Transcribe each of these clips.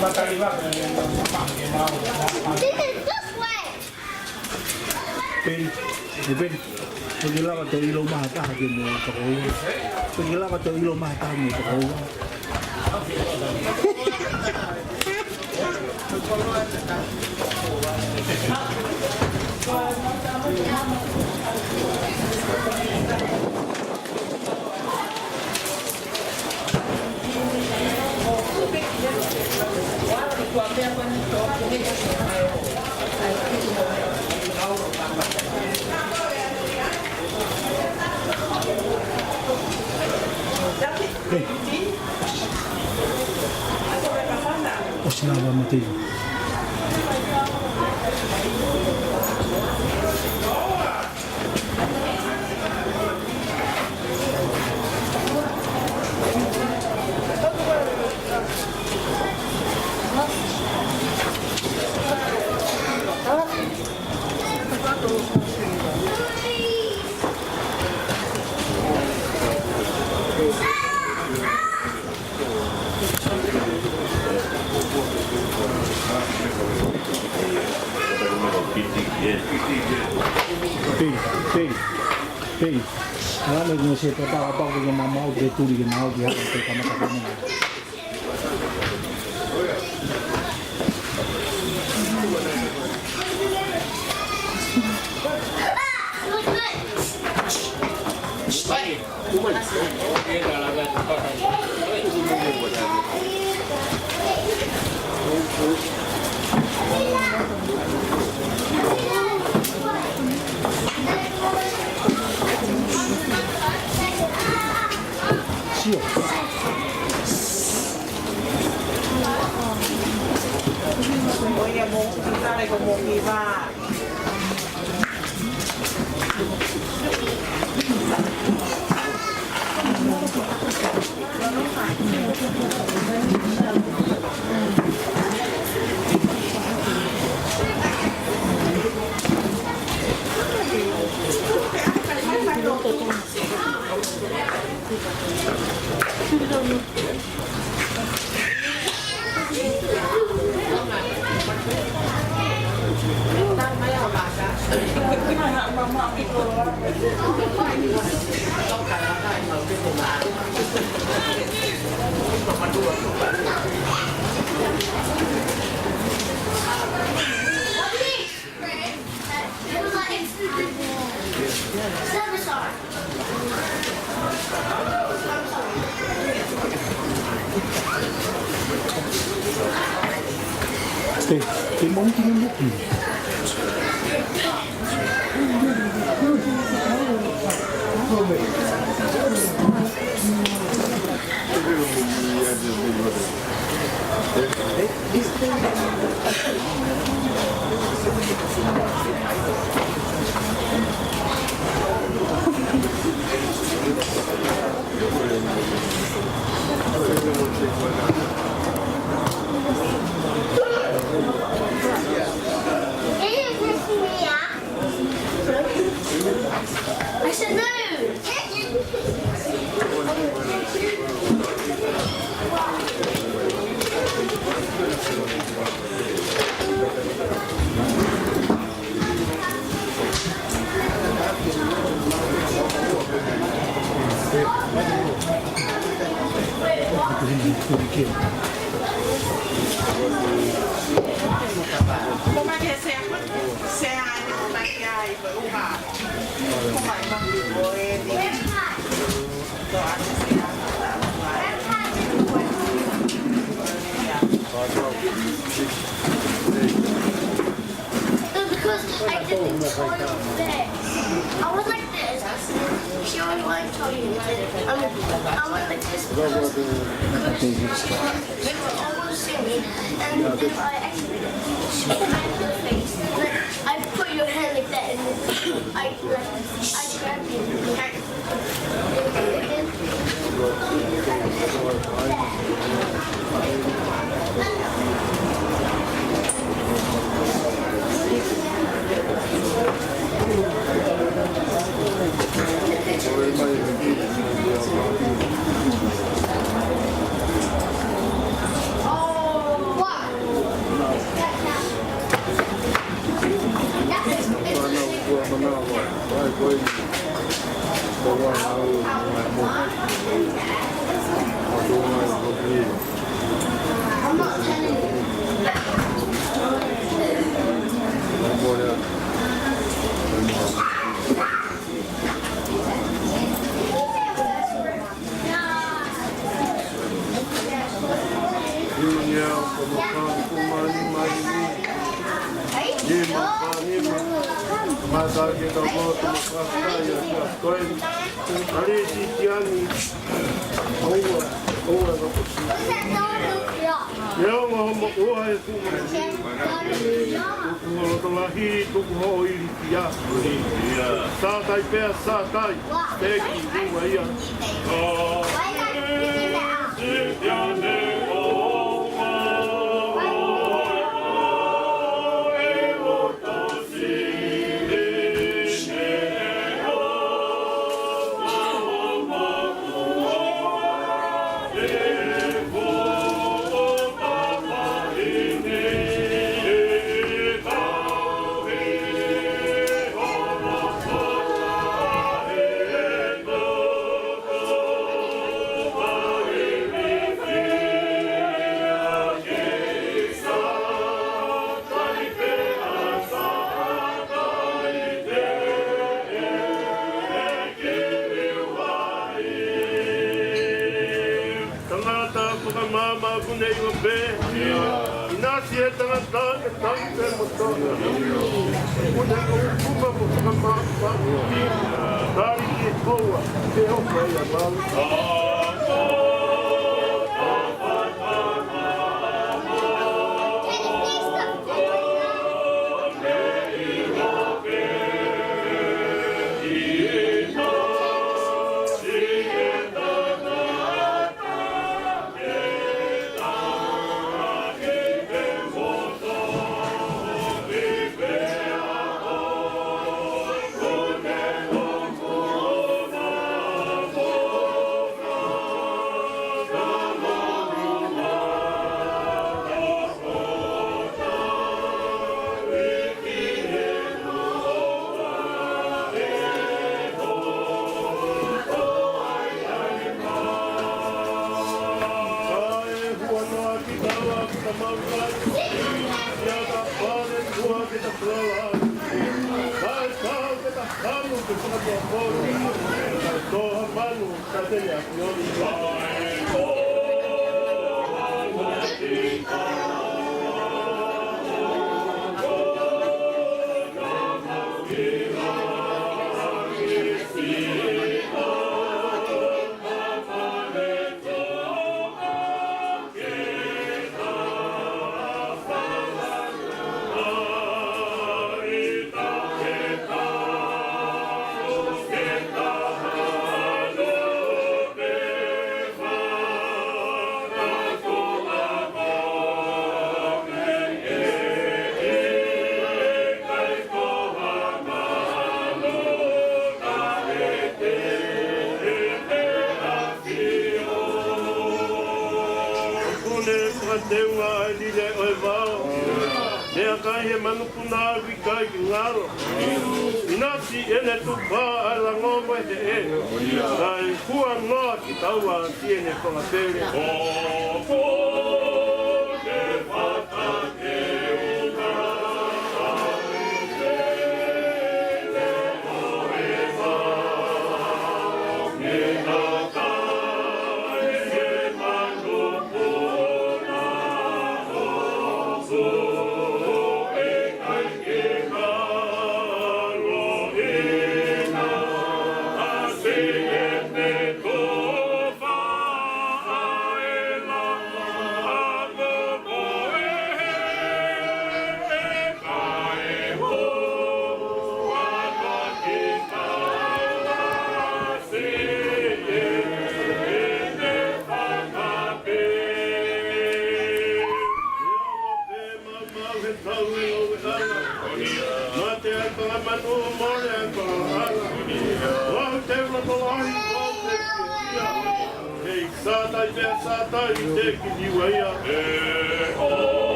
Pin, Pin. Pagila ka to ilo mahata din mo sa ko. Pagila ka to ilo mahata mo sa ko. Hey. O sinama mo tayo. Hey, alam mo siya pa ako ng mama o dito di na ako diha kay kamata mo. Oye, monta como viva. Tem um monte de aqui. I said no. Como é que você acha como é que é o rato? Como é que Because I did the toil there. I was like this. She always liked toiling. I was like this because they were almost singing, and if I actually smacked her face, like I put your hand like that, and then I grabbed you. Oh, wow. Dunia pemegang kumani maini. Ni makani masa kita buat makasta ya koin. Kali sitiani. Owa no kusi. Ya ngomong owa itu. Tukuholahi tukuhoi dia. Satai pe satai. Teki dua ya.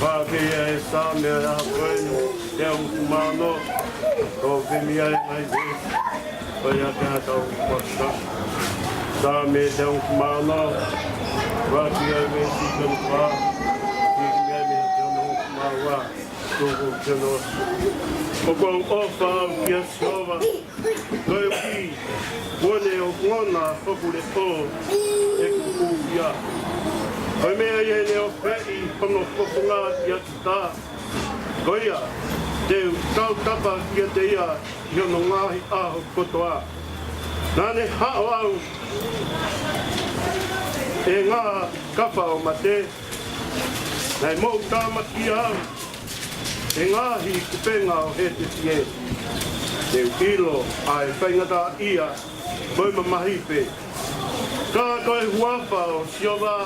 Whakea e sa mea a koenu, te au kumano, ko whimia e ngai vesi, pai a te hatau kwasta. Sa me te au kumano, whakea e vesi kanu wha, ki mea me te ono kumawa, tōku tino. O kong ofa au kia siova, koe ki, wone o ngona hokure o, e kukuia. Koe mea i ene o whei, hongo kopunga i atu tā. Koia, te tau tapa ki a te ia, i ono ngahi aho kotoa. Nāne hao au, e ngā kapa o mate, nei mou tāmaki au, e ngāhi kupenga o he te tie. Te ilo ai whaingata ia, koe mamahipe. Ka koe huapa o siova,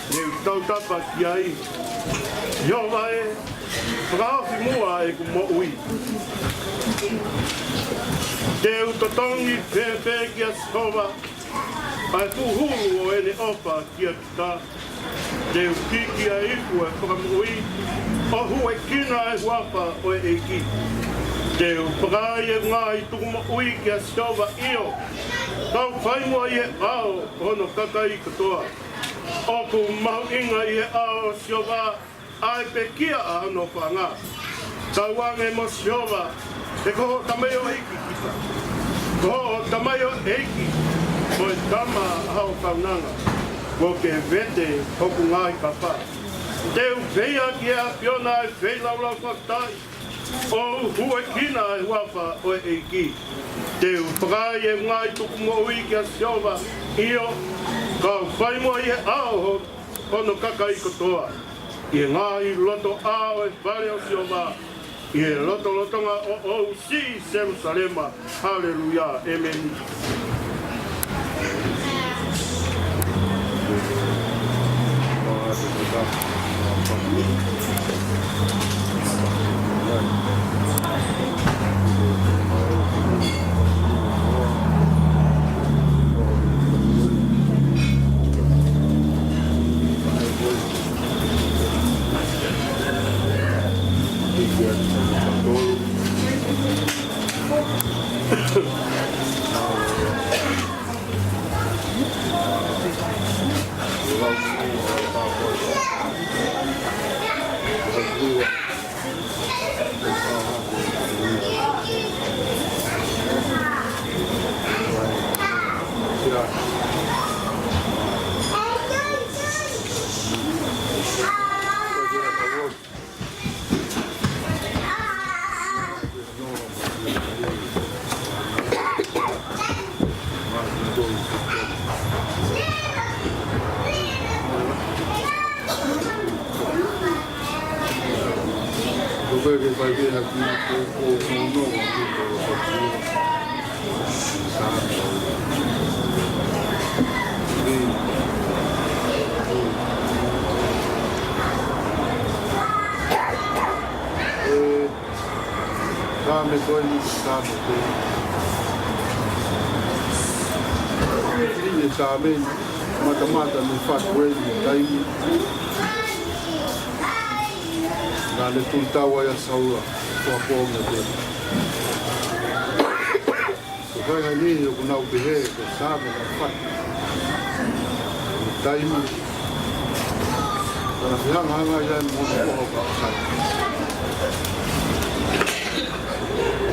neu tautapa ki ai. Iowa e, whakawhi mua e ku mo ui. Te utotongi pepe ki a sova, ai puhuru o ene opa ki a kita. Te upiki a iku e whakamui, o hu e kina e huapa o e eki. Te upakai e ngā i tuku mo ui ki a sova io. Kau whaimua i e ao, hono kakai katoa. Oku mahu inga i e ao siova, ai pe kia a hano whanga. Tau wange mo siova, e koho tamayo eiki kita. Koho tamayo eiki, mo e tama hao kaunanga. Ko ke vete hoku ngai ka wha. Te uwhea ki a piona e whei laulau whaktai. O hua kina e huapa o e eiki. Te uwhakai e ngai tuku mo ui ki a siova, io. Ka whai mua i e ao hono kaka i kotoa. I e ngāhi loto ao e whare o siova. I e loto lotonga o si Jerusalema. Hallelujah. Amen. Saben, mata-mata me faz coelho, daí na le tultawa ya saua, tua ponga dele. Se vai ali, eu não berrei, que sabe, não faz. Daí, para ficar lá já é muito bom, sabe?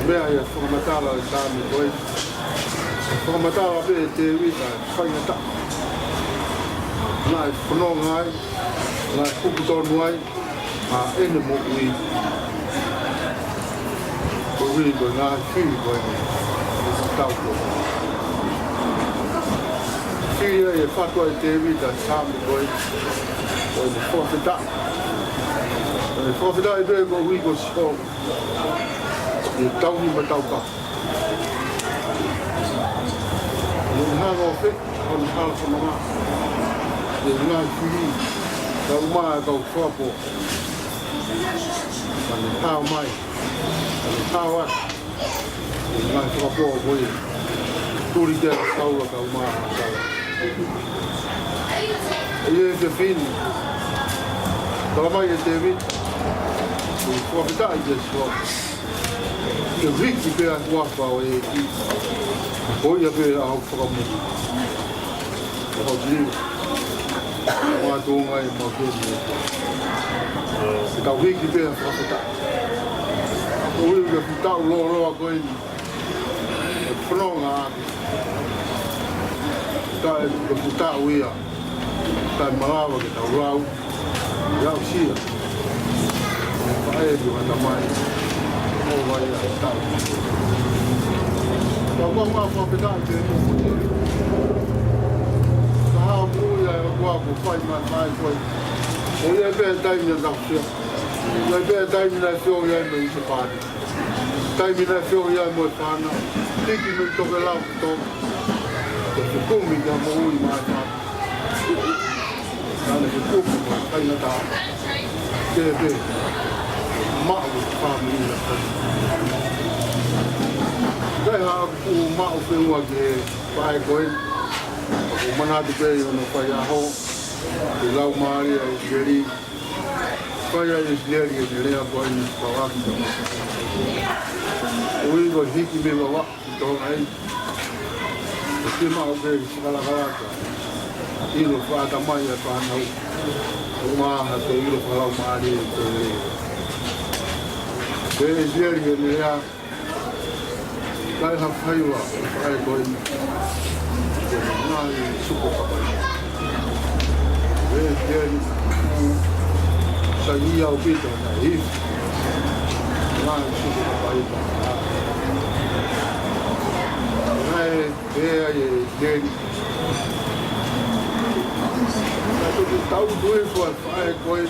Meia ia formatar lá, sabe, depois. Formatar a ver te vida, fainha tá. Lá fono ngai, lá kukuto ngai, a ene mo ui. O ui do na fi do esse tal do. Fi e fato te vida sabe do. O forfita. O forfita e do ui go so. E tau ni batau pa. Hanga o whit, on hala sa mga. E ngā whiri, ka umaa kau whapo. Mani pāo mai, mani pāo at. E ngā whapo o koe. Turi te a saura ka umaa a saura. E e te whini. Talamai e te vita. E whakita i te sua. E wiki pēr wapa o e ki. Hoi a pēr a hau whakamutu. E hau liu. Mā tōnga e mā tōnga e. E tau wiki pēr whakita. O iu ke putau loa koe ni. E whanonga ake. Ta e ke putau ia. Ta e malawa ke tau rau. Rau sia. Pae di wata mai. O vai a tau. Tau ngā whapeta te mō. Ta hao mūia e kua ko whai mai koe. O ia pēr taimina tau sia. Ia pēr taimina e whio iai me i se pāti. Taimina e whio iai mo e whāna. Tiki me toke lau ki tō. Te whikumi kia mo ui mai pāti. Nāne whikumi mo taina tā. Te pēr. Ma'u whamiri na kani. Kai haa ku ma'u whenua ke whae koe. Ako manatu pēi ono whai aho. Ke lau maari a isleri. Whai a isleri e te rea koe ni whawaki tama. O iwa hiki me wawa ki tōna ei. E te ma'u pēi whakalakalaka. Ilo whaata mai a whanau. O maaha te ilo whalau maari e te rea. Pēi isleri e te rea. Kai ha whaiwa, whae koe ni. Ko ngāi suko kapai. Pēi isleri. Sa ia o pita na hif. Ngāi suko kapai pa. Ngāi pēi e isleri. Kato te tau tue koe whae koe.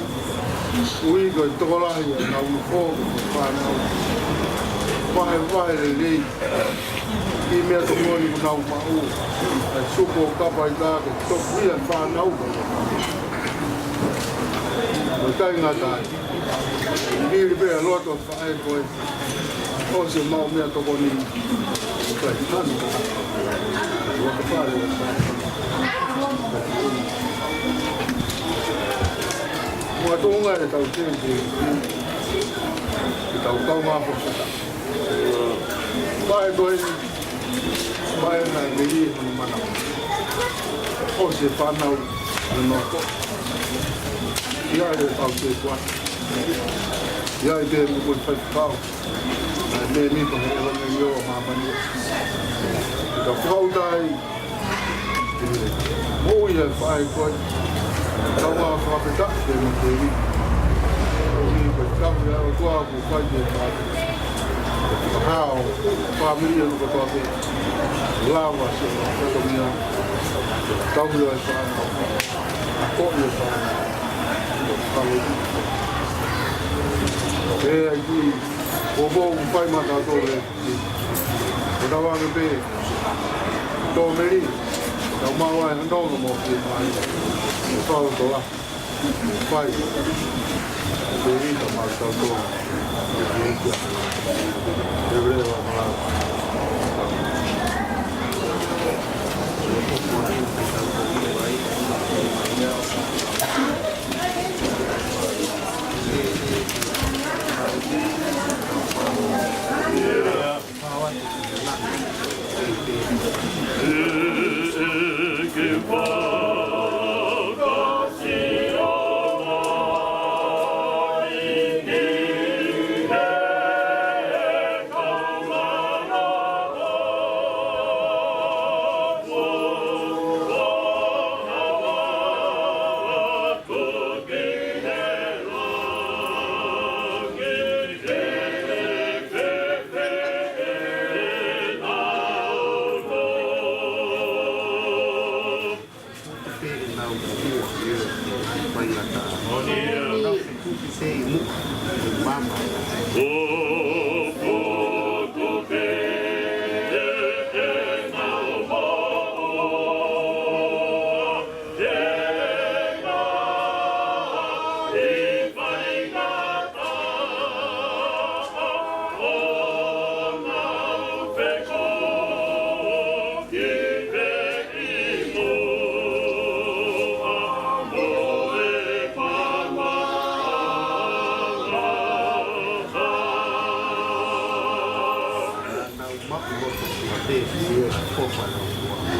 Ui koe tokolahi a nau kō whanau. Whae le lei. I mea to mori ku nau ma'u. E suko kapa i tā ke toku ia whanau koe. No tai ngā tāi. I niri pēr loto whae koe. O se mau mea toko ni. Kai tanu. Waka whare o tāi. Mua tōnga e tau tēnei. I tau tau ngā whakata. Pae koe ni. Pae nai meri e honi mana. O se whanau na noko. Ia e tau te kua. Ia e te mukoi whaikau. Nai me mito he wana i o mamani. I tau whautai. Moi e whae koe. Tau ngā whakapeta te mo te ri. O i koe kawi a o tua ku whai te whakapeta. Hao, whamiri anu katoa te lawa se katomia. Tau i o e whanau. A koi e whanau. E ai ki, o bō ku whai mata tō re. O tawange pē. Tō meri. Tau maua e handonga mō ki e mai. O whao tō la. Whai. Te rita mai tau tō. E kia. E vrewa mara.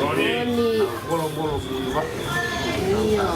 Nani. Bolo buat. Iya.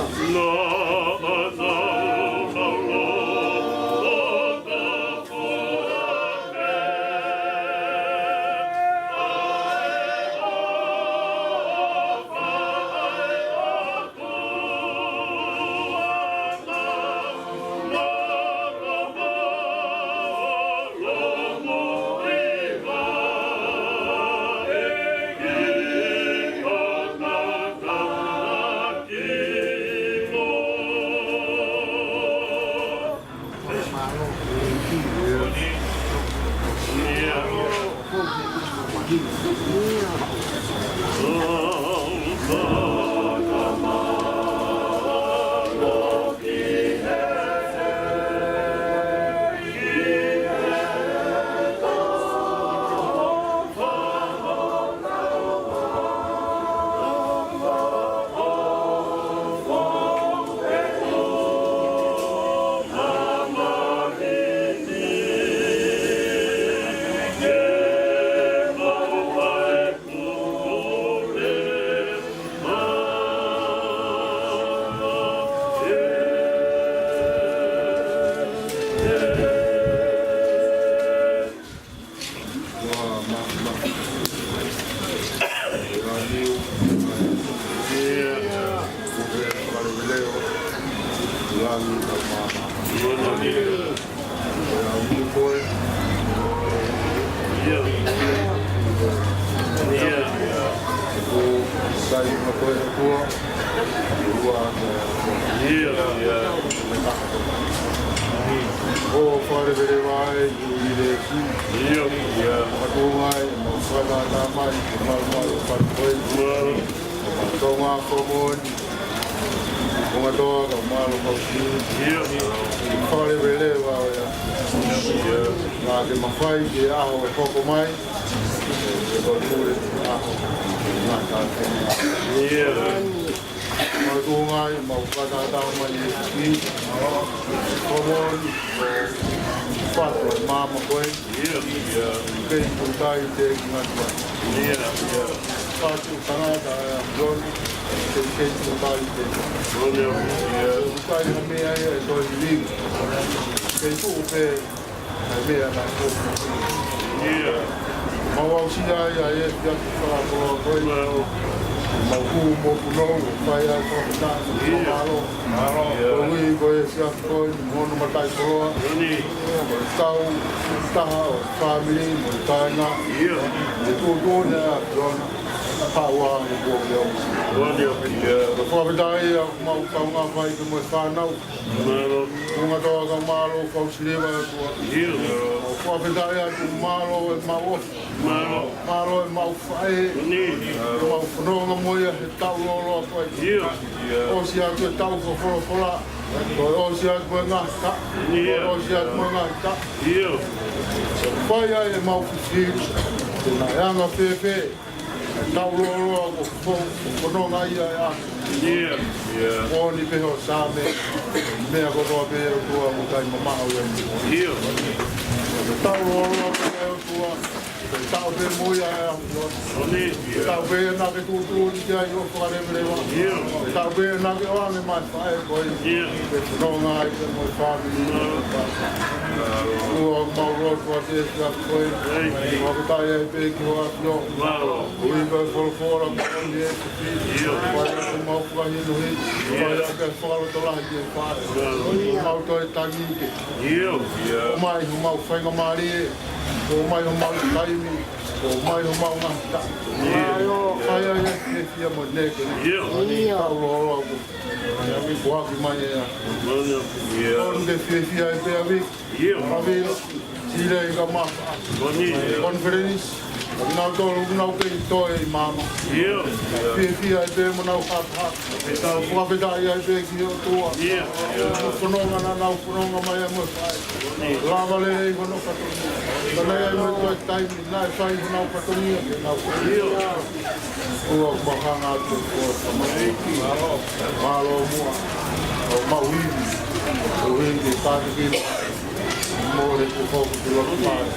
More than the focus of the life.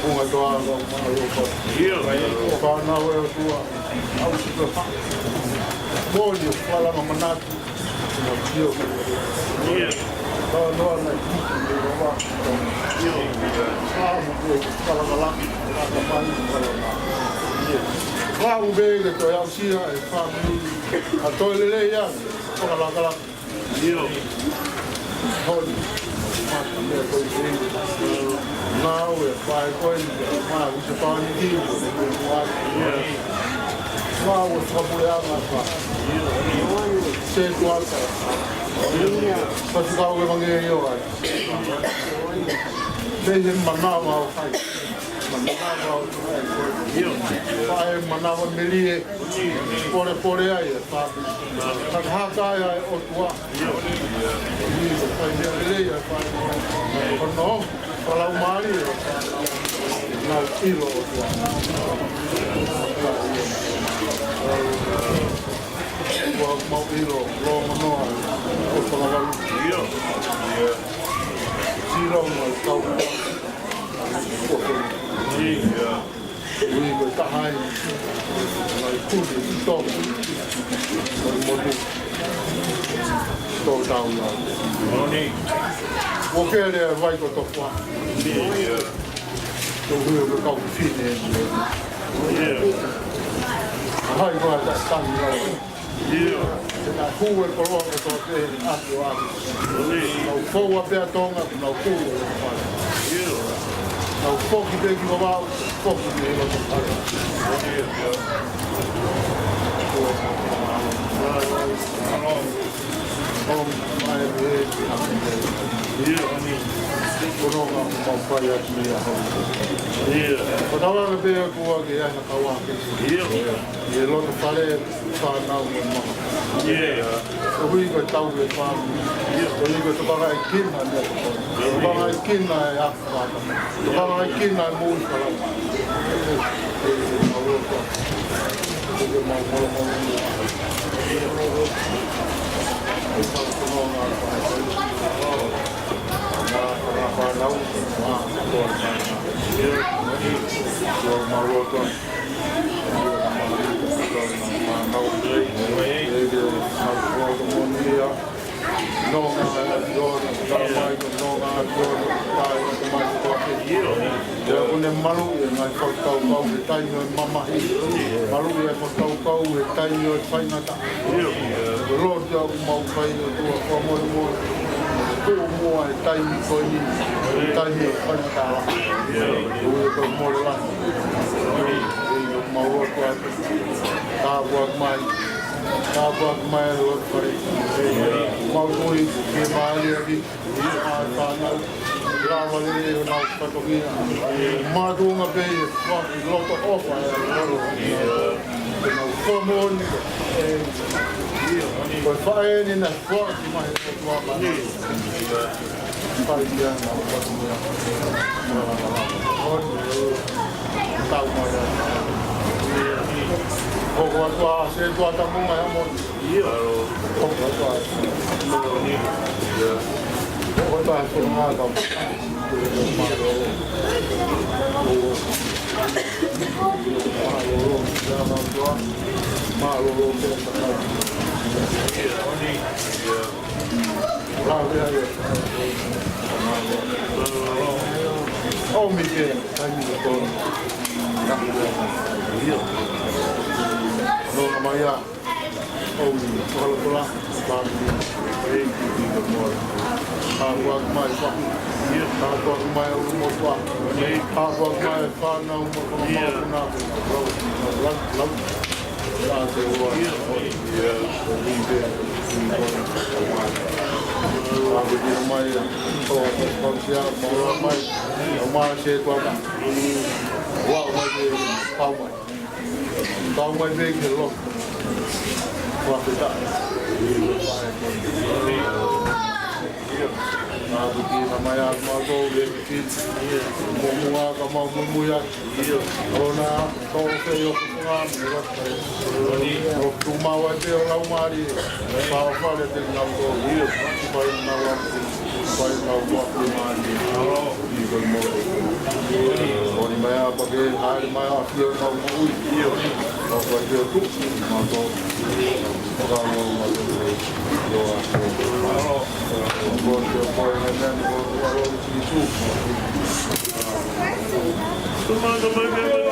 Bunga doa ko mga lupa. Paano ako yung tua? Ako si Papa. Molyo, wala mga manat. Sinapsiyo. Paano na hindi ko ba? Paano ko palagalak. Nakakapan. Paano ba ito? Yung siya ay family. At toilele yan. Palagalak. Hold. Now we're 5 points. Now we're starting to do it. Now we're Kalau mari, nak kilo. Buat mau kilo, lo mana? Kalau kilo mau tahu. Ini bertahan. Kalau kudu stop. Kalau mau stop down lah. Oke deh, baik untuk apa? Tunggu kau sini. Hai gua ada tanggal. Kita kuat kalau kita aku. Kau kau apa tonga, kau kau. Kau kau kita kita bawa, kau kita bawa. Pertama lebih aku lagi ya nak awak. Dia lo terpalai sana rumah. Aku juga tahu dia faham. Aku juga sebagai ikin ada. Sebagai ikin ya apa? Sebagai ikin mungkin kalau. Semua time kau ini, time panjang. Dua pemula, mau buat, tak buat main buat pergi. Mau bui kembali lagi, mana, lama ni nak pergi. Madu ngapai, lot of offer, common. Berfaedah ni nak buat macam apa? Pagi nak buat tahu macam. Kau buat saya buat tamu macam mana? Kau buat. Kau buat semua tamu. Oh, Miguel, kami itu. No, Maya. Oh, kalau pulang, kami pergi ke mall. Aku mai pak. Aku mai rumah pak. Aku mai sana rumah nak. pai mau buat mandi. Di bermula. Orang maya pakai hari maya dia mau ui. Mau pakai tu, mau tu. Orang mau tu. Doa. Buat dia pai dengan buat orang situ. Teman-teman yang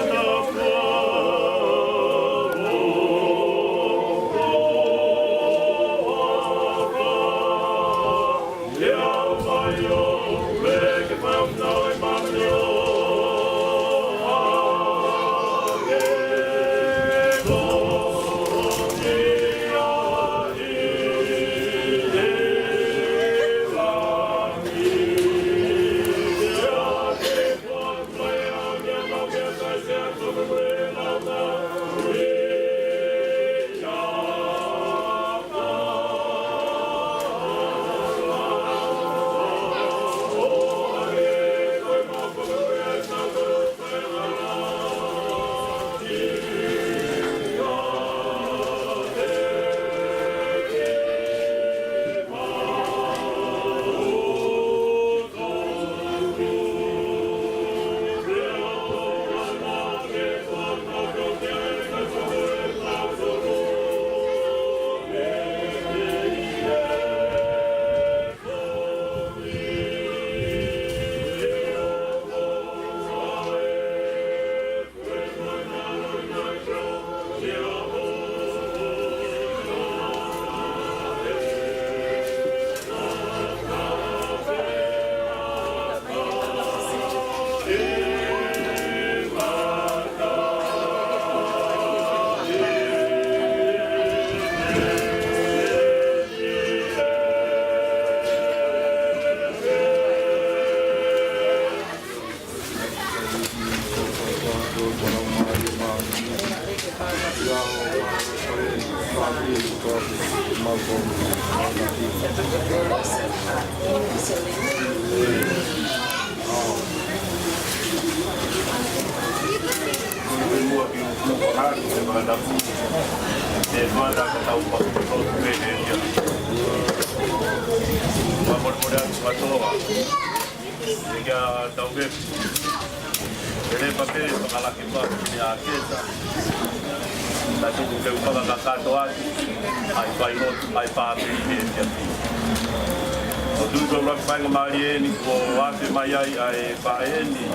Marieni ko ate mai ai ai paeni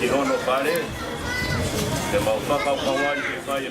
i hono pare te mau whakau kawai ke whai